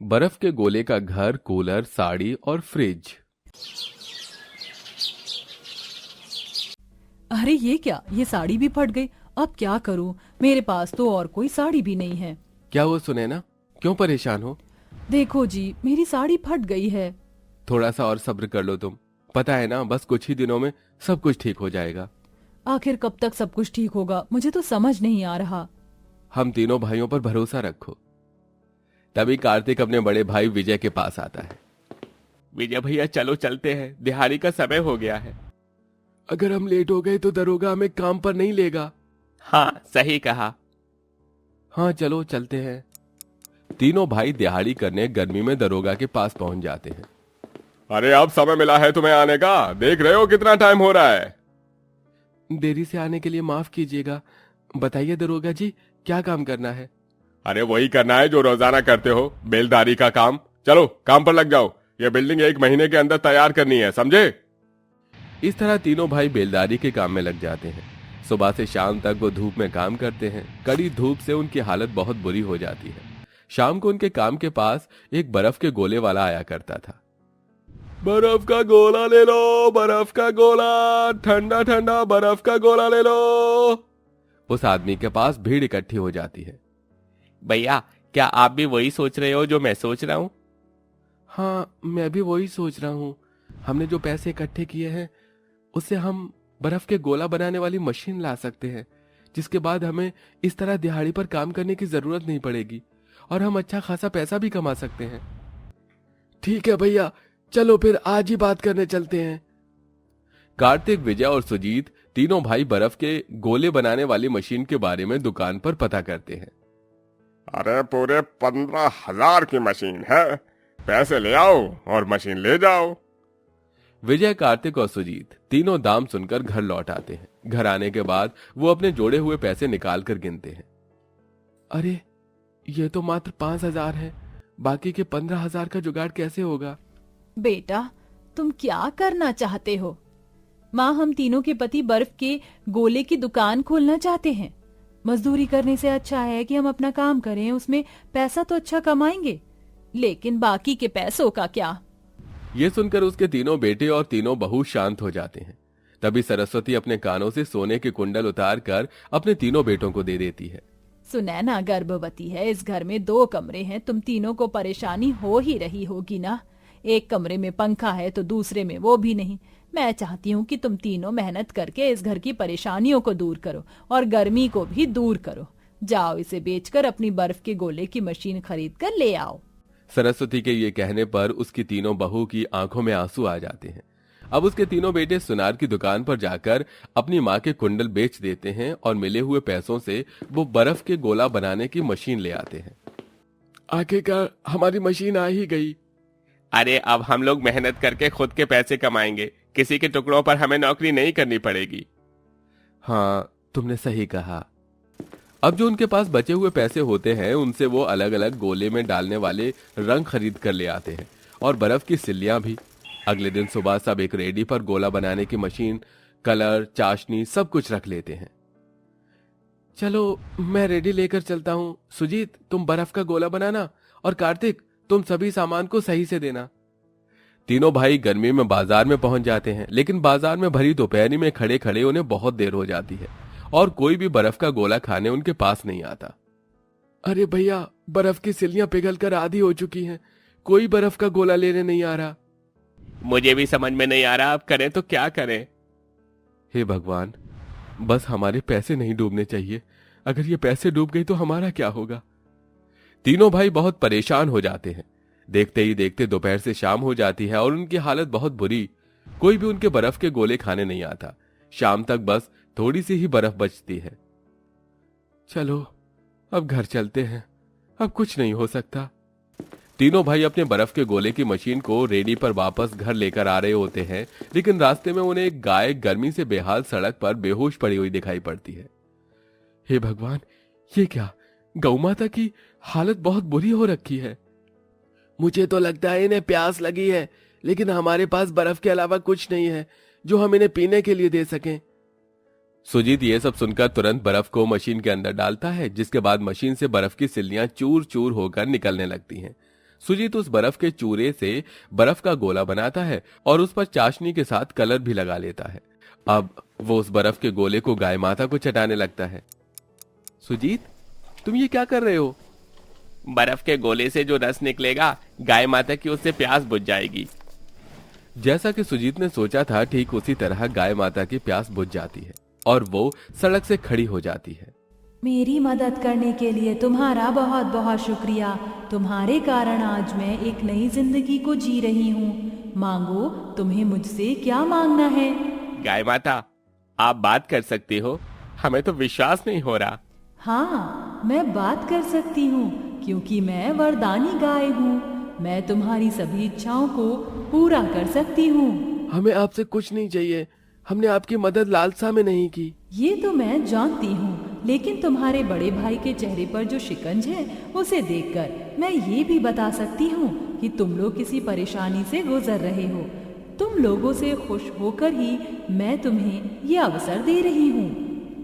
बर्फ के गोले का घर, कूलर, साड़ी और फ्रिज। अरे ये क्या, ये साड़ी भी फट गई। अब क्या करूं? मेरे पास तो और कोई साड़ी भी नहीं है। क्या वो सुनैना, क्यों परेशान हो? देखो जी, मेरी साड़ी फट गई है। थोड़ा सा और सब्र कर लो तुम। पता है ना, बस कुछ ही दिनों में सब कुछ ठीक हो जाएगा। आखिर कब तक सब कुछ ठीक होगा, मुझे तो समझ नहीं आ रहा। हम तीनों भाइयों पर भरोसा रखो। तभी कार्तिक अपने बड़े भाई विजय के पास आता है। विजय भैया चलो चलते हैं, दिहाड़ी का समय हो गया है। अगर हम लेट हो गए तो दरोगा हमें काम पर नहीं लेगा। हाँ सही कहा। हाँ चलो चलते हैं। तीनों भाई दिहाड़ी करने गर्मी में दरोगा के पास पहुंच जाते हैं। अरे अब समय मिला है तुम्हें आने का, देख रहे हो कितना टाइम हो रहा है। देरी से आने के लिए माफ कीजिएगा। बताइए दरोगा जी, क्या काम करना है? अरे वही करना है जो रोजाना करते हो, बेलदारी का काम। चलो काम पर लग जाओ, ये बिल्डिंग 1 महीने के अंदर तैयार करनी है, समझे? इस तरह तीनों भाई बेलदारी के काम में लग जाते हैं। सुबह से शाम तक वो धूप में काम करते हैं। कड़ी धूप से उनकी हालत बहुत बुरी हो जाती है। शाम को उनके काम के पास एक बर्फ के गोले वाला आया करता था। बर्फ का गोला ले लो, बर्फ का गोला, ठंडा ठंडा बर्फ का गोला ले लो। उस आदमी के पास भीड़ इकट्ठी हो जाती है। भैया क्या आप भी वही सोच रहे हो जो मैं सोच रहा हूँ? हाँ, मैं भी वही सोच रहा हूँ। हमने जो पैसे इकट्ठे किए हैं उससे हम बर्फ के गोला बनाने वाली मशीन ला सकते हैं, जिसके बाद हमें इस तरह दिहाड़ी पर काम करने की जरूरत नहीं पड़ेगी और हम अच्छा खासा पैसा भी कमा सकते हैं। ठीक है भैया, चलो फिर आज ही बात करने चलते हैं। कार्तिक, विजय और सुजीत तीनों भाई बर्फ के गोले बनाने वाली मशीन के बारे में दुकान पर पता करते हैं। अरे पूरे 15,000 की मशीन है, पैसे ले आओ और मशीन ले जाओ। विजय, कार्तिक और सुजीत तीनों दाम सुनकर घर लौट आते हैं। घर आने के बाद वो अपने जोड़े हुए पैसे निकाल कर गिनते हैं। अरे ये तो मात्र 5,000 है, बाकी के 15,000 का जुगाड़ कैसे होगा? बेटा, तुम क्या करना चाहते हो? माँ, हम तीनों के पति बर्फ के गोले की दुकान खोलना चाहते हैं। मजदूरी करने से अच्छा है कि हम अपना काम करें, उसमें पैसा तो अच्छा कमाएंगे, लेकिन बाकी के पैसों का क्या? ये सुनकर उसके तीनों बेटे और तीनों बहू शांत हो जाते हैं। तभी सरस्वती अपने कानों से सोने के कुंडल उतार कर अपने तीनों बेटों को दे देती है। सुनैना गर्भवती है, इस घर में 2 कमरे हैं, तुम तीनों को परेशानी हो ही रही होगी ना। एक कमरे में पंखा है तो दूसरे में वो भी नहीं। मैं चाहती हूँ कि तुम तीनों मेहनत करके इस घर की परेशानियों को दूर करो और गर्मी को भी दूर करो। जाओ, इसे बेचकर अपनी बर्फ के गोले की मशीन खरीद कर ले आओ। सरस्वती के ये कहने पर उसकी तीनों बहू की आंखों में आंसू आ जाते हैं। अब उसके तीनों बेटे सुनार की दुकान पर जाकर अपनी माँ के कुंडल बेच देते हैं और मिले हुए पैसों से वो बर्फ के गोला बनाने की मशीन ले आते हैं। आखिरकार हमारी मशीन आ ही गई। अरे अब हम लोग मेहनत करके खुद के पैसे कमाएंगे, किसी के टुकड़ों पर हमें नौकरी नहीं करनी पड़ेगी। हाँ, तुमने सही कहा। अब जो उनके पास बचे हुए पैसे होते हैं उनसे वो अलग अलग गोले में डालने वाले रंग खरीद कर ले आते हैं और बर्फ की सिल्लियां भी। अगले दिन सुबह सब एक रेडी पर गोला बनाने की मशीन, कलर, चाशनी सब कुछ रख लेते हैं। चलो मैं रेडी लेकर चलता हूँ। सुजीत, तुम बर्फ का गोला बनाना और कार्तिक, तुम सभी सामान को सही से देना। तीनों भाई गर्मी में बाजार में पहुंच जाते हैं, लेकिन बाजार में भरी दोपहरी में खड़े खड़े उन्हें बहुत देर हो जाती है और कोई भी बर्फ का गोला खाने उनके पास नहीं आता। अरे भैया, बर्फ की सिल्लियां पिघलकर आधी हो चुकी हैं, कोई बर्फ का गोला लेने नहीं आ रहा। मुझे भी समझ में नहीं आ रहा, अब करें तो क्या करें। हे भगवान, बस हमारे पैसे नहीं डूबने चाहिए। अगर ये पैसे डूब गई तो हमारा क्या होगा? तीनों भाई बहुत परेशान हो जाते हैं। देखते ही देखते दोपहर से शाम हो जाती है और उनकी हालत बहुत बुरी। कोई भी उनके बर्फ के गोले खाने नहीं आता। शाम तक बस थोड़ी सी ही बर्फ बचती है। चलो अब घर चलते हैं, अब कुछ नहीं हो सकता। तीनों भाई अपने बर्फ के गोले की मशीन को रेडी पर वापस घर लेकर आ रहे होते हैं, लेकिन रास्ते में उन्हें एक गाय गर्मी से बेहाल सड़क पर बेहोश पड़ी हुई दिखाई पड़ती है। हे भगवान, ये क्या? गौ माता की हालत बहुत बुरी हो रखी है। मुझे तो लगता है इन्हें प्यास लगी है, लेकिन हमारे पास बर्फ के अलावा कुछ नहीं है जो हम इन्हें पीने के लिए दे सकें। सुजीत ये सब सुनकर तुरंत बर्फ को मशीन के अंदर डालता है, जिसके बाद मशीन से बर्फ की सिल्लियां चूर चूर होकर निकलने लगती हैं। सुजीत उस बर्फ के चूरे से बर्फ का गोला बनाता है और उस पर चाशनी के साथ कलर भी लगा लेता है। अब वो उस बर्फ के गोले को गाय माता को चटाने लगता है। सुजीत, तुम ये क्या कर रहे हो? बर्फ के गोले से जो रस निकलेगा, गाय माता की उससे प्यास बुझ जाएगी। जैसा कि सुजीत ने सोचा था, ठीक उसी तरह गाय माता की प्यास बुझ जाती है और वो सड़क से खड़ी हो जाती है। मेरी मदद करने के लिए तुम्हारा बहुत बहुत शुक्रिया। तुम्हारे कारण आज मैं एक नई जिंदगी को जी रही हूँ। मांगो, तुम्हें मुझसे क्या मांगना है? गाय माता, आप बात कर सकती हो? हमें तो विश्वास नहीं हो रहा। हाँ, मैं बात कर सकती हूँ क्योंकि मैं वरदानी गाय हूँ। मैं तुम्हारी सभी इच्छाओं को पूरा कर सकती हूँ। हमें आपसे कुछ नहीं चाहिए, हमने आपकी मदद लालसा में नहीं की। ये तो मैं जानती हूँ, लेकिन तुम्हारे बड़े भाई के चेहरे पर जो शिकंज है उसे देखकर मैं ये भी बता सकती हूँ कि तुम लोग किसी परेशानी से गुजर रहे हो। तुम लोगों से खुश होकर ही मैं तुम्हें ये अवसर दे रही हूँ।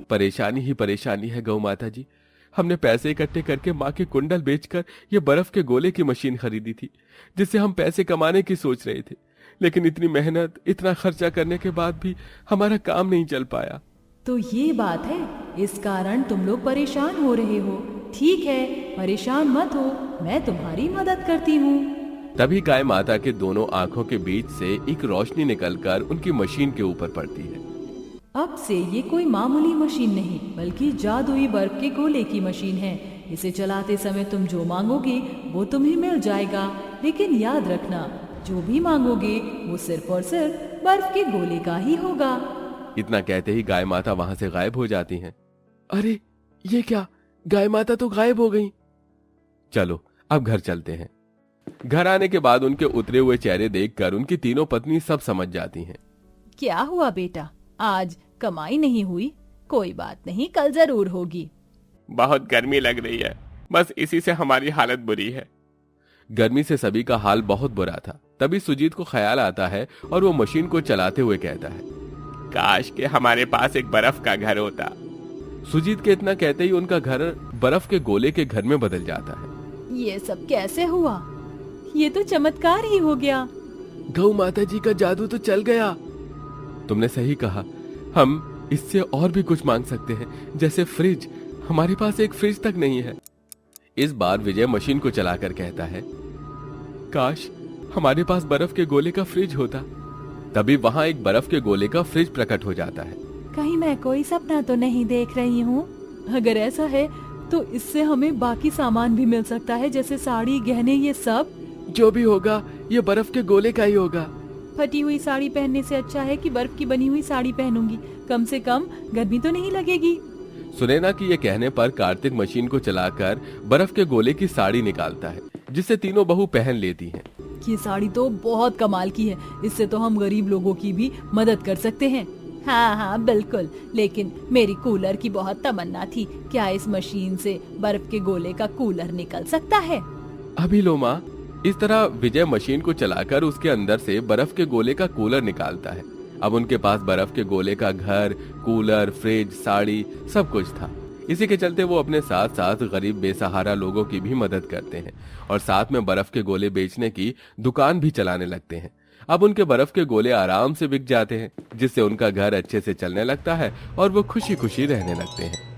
परेशानी ही परेशानी है गौ माता जी। हमने पैसे इकट्ठे करके माँ के कुंडल बेचकर ये बर्फ के गोले की मशीन खरीदी थी, जिससे हम पैसे कमाने की सोच रहे थे। लेकिन इतनी मेहनत, इतना खर्चा करने के बाद भी हमारा काम नहीं चल पाया। तो ये बात है, इस कारण तुम लोग परेशान हो रहे हो। ठीक है, परेशान मत हो, मैं तुम्हारी मदद करती हूँ। तभी गाय माता के दोनों आंखों के बीच से एक रोशनी निकलकर उनकी मशीन के ऊपर पड़ती है। अब से ये कोई मामूली मशीन नहीं, बल्कि जादुई बर्फ के गोले की मशीन है। इसे चलाते समय तुम जो मांगोगे वो तुम्हें मिल जाएगा। लेकिन याद रखना, जो भी मांगोगे वो सिर्फ और सिर्फ बर्फ के गोले का ही होगा। इतना कहते ही गाय माता वहां से गायब हो जाती हैं। अरे ये क्या, गाय माता तो गायब हो गई। चलो अब घर चलते हैं। घर आने के बाद उनके उतरे हुए चेहरे देखकर उनकी तीनों पत्नी सब समझ जाती हैं। क्या हुआ बेटा, आज कमाई नहीं हुई? कोई बात नहीं, कल जरूर होगी। बहुत गर्मी लग रही है, बस इसी से हमारी हालत बुरी है। गर्मी से सभी का हाल बहुत बुरा था। तभी सुजीत को ख्याल आता है और वो मशीन को चलाते हुए कहता है, काश कि हमारे पास एक बर्फ का घर होता। सुजीत के इतना कहते ही उनका घर बर्फ के गोले के घर में बदल जाता है। ये सब कैसे हुआ? ये तो चमत्कार ही हो गया। गौ माता जी का जादू तो चल गया। तुमने सही कहा, हम इससे और भी कुछ मांग सकते हैं, जैसे फ्रिज। हमारे पास एक फ्रिज तक नहीं है। इस बार विजय मशीन को चलाकर कहता है, काश हमारे पास बर्फ के गोले का फ्रिज होता। तभी वहां एक बर्फ के गोले का फ्रिज प्रकट हो जाता है। कहीं मैं कोई सपना तो नहीं देख रही हूँ? अगर ऐसा है तो इससे हमें बाकी सामान भी मिल सकता है, जैसे साड़ी, गहने, ये सब। जो भी होगा ये बर्फ के गोले का ही होगा। फटी हुई साड़ी पहनने से अच्छा है कि बर्फ की बनी हुई साड़ी पहनूंगी। कम से कम गर्मी तो नहीं लगेगी। सुनैना की ये कहने पर कार्तिक मशीन को चलाकर बर्फ के गोले की साड़ी निकालता है, जिसे तीनों बहू पहन लेती हैं। ये साड़ी तो बहुत कमाल की है, इससे तो हम गरीब लोगों की भी मदद कर सकते हैं। हाँ हाँ बिल्कुल, लेकिन मेरी कूलर की बहुत तमन्ना थी। क्या इस मशीन से बर्फ के गोले का कूलर निकल सकता है? अभी लो माँ। इस तरह विजय मशीन को चलाकर उसके अंदर से बर्फ के गोले का कूलर निकालता है। अब उनके पास बर्फ के गोले का घर, कूलर, फ्रिज, साड़ी सब कुछ था। इसी के चलते वो अपने साथ साथ गरीब बेसहारा लोगों की भी मदद करते हैं और साथ में बर्फ के गोले बेचने की दुकान भी चलाने लगते हैं। अब उनके बर्फ के गोले आराम से बिक जाते हैं, जिससे उनका घर अच्छे से चलने लगता है और वो खुशी खुशी रहने लगते हैं।